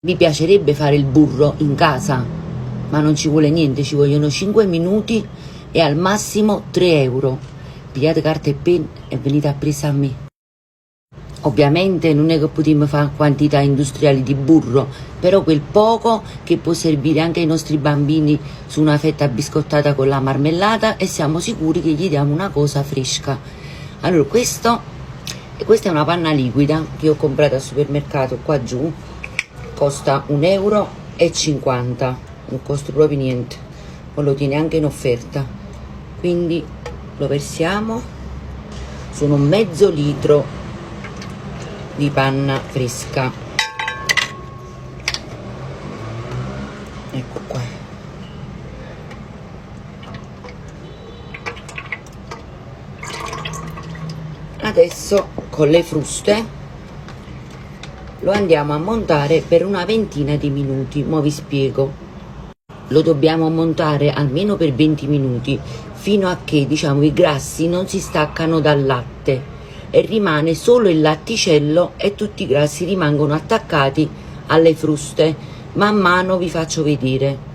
Mi piacerebbe fare il burro in casa, ma non ci vuole niente, ci vogliono 5 minuti e al massimo 3 euro. Pigliate carta e penna e venite a presa a me. Ovviamente non è che potremmo fare quantità industriali di burro, però quel poco che può servire anche ai nostri bambini su una fetta biscottata con la marmellata, e siamo sicuri che gli diamo una cosa fresca. Allora questa è una panna liquida che ho comprato al supermercato qua giù, costa 1,50 euro, non costa proprio niente, poi lo tiene anche in offerta, quindi lo versiamo. Sono mezzo litro di panna fresca, ecco qua. Adesso con le fruste lo andiamo a montare per una ventina di minuti. Mo vi spiego. Lo dobbiamo montare almeno per 20 minuti, fino a che, diciamo, i grassi non si staccano dal latte e rimane solo il latticello e tutti i grassi rimangono attaccati alle fruste. Man mano vi faccio vedere.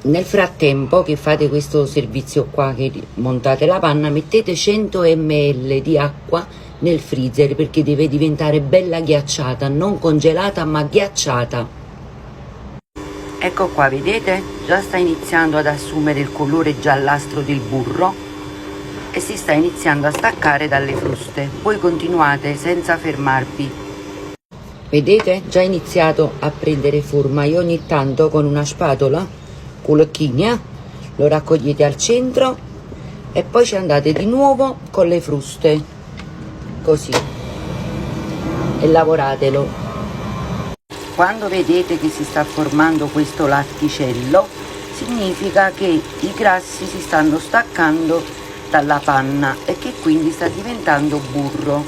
Nel frattempo che fate questo servizio qua, che montate la panna, mettete 100 ml di acqua nel freezer, perché deve diventare bella ghiacciata, non congelata ma ghiacciata. Ecco qua, vedete? Già sta iniziando ad assumere il colore giallastro del burro e si sta iniziando a staccare dalle fruste. Voi continuate senza fermarvi. Vedete? Già iniziato a prendere forma. Io ogni tanto con una spatola culecchigna lo raccogliete al centro e poi ci andate di nuovo con le fruste, così, e lavoratelo. Quando vedete che si sta formando questo latticello, significa che i grassi si stanno staccando dalla panna e che quindi sta diventando burro.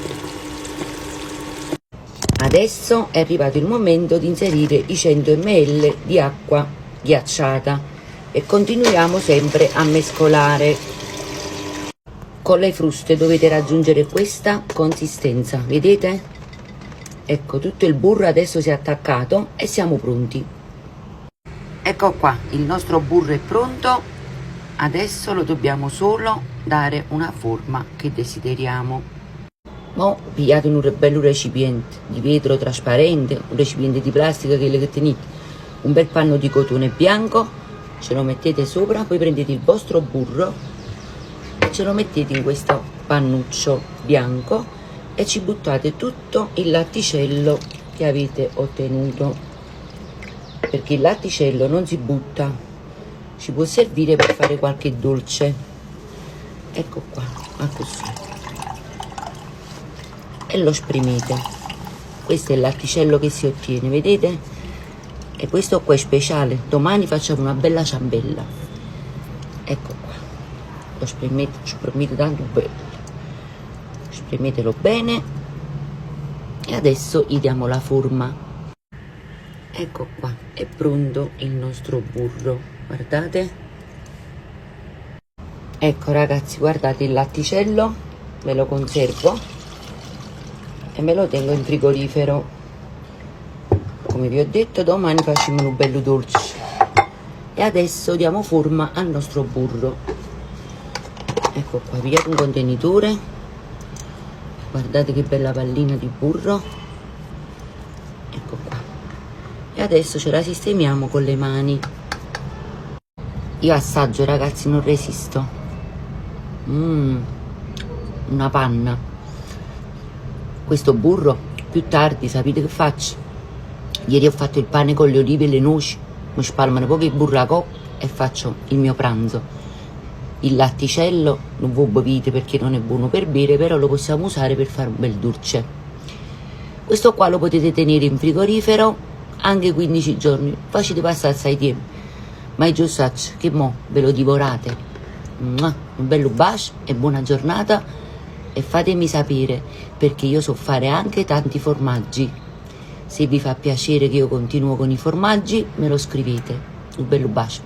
Adesso è arrivato il momento di inserire i 100 ml di acqua ghiacciata e continuiamo sempre a mescolare. Con le fruste dovete raggiungere questa consistenza, vedete? Ecco, tutto il burro adesso si è attaccato e siamo pronti. Ecco qua, il nostro burro è pronto. Adesso lo dobbiamo solo dare una forma che desideriamo. Mo pigliate un bello recipiente di vetro trasparente, un recipiente di plastica che tenete, un bel panno di cotone bianco, ce lo mettete sopra, poi prendete il vostro burro, ce lo mettete in questo pannuccio bianco e ci buttate tutto il latticello che avete ottenuto, perché il latticello non si butta, ci può servire per fare qualche dolce. Ecco qua, così, e lo spremete. Questo è il latticello che si ottiene, vedete? E questo qua è speciale, domani facciamo una bella ciambella. Ecco qua, lo spremete tanto bene, spremetelo bene e adesso gli diamo la forma. Ecco qua, è pronto il nostro burro, guardate. Ecco ragazzi, guardate il latticello, me lo conservo e me lo tengo in frigorifero. Come vi ho detto, domani facciamo un bello dolce. E adesso diamo forma al nostro burro. Ecco qua, pigliate un contenitore, guardate che bella pallina di burro, ecco qua, e adesso ce la sistemiamo con le mani. Io assaggio ragazzi, non resisto. Una panna. Questo burro più tardi sapete che faccio? Ieri ho fatto il pane con le olive e le noci, mi spalmano pochi burro a coppa e faccio il mio pranzo. Il latticello non voi bevete perché non è buono per bere, però lo possiamo usare per fare un bel dolce. Questo qua lo potete tenere in frigorifero anche 15 giorni, facete passare assai tempo, ma io saccio che mo ve lo divorate. Un bello bacio e buona giornata, e fatemi sapere, perché io so fare anche tanti formaggi. Se vi fa piacere che io continuo con i formaggi, me lo scrivete. Un bello bacio.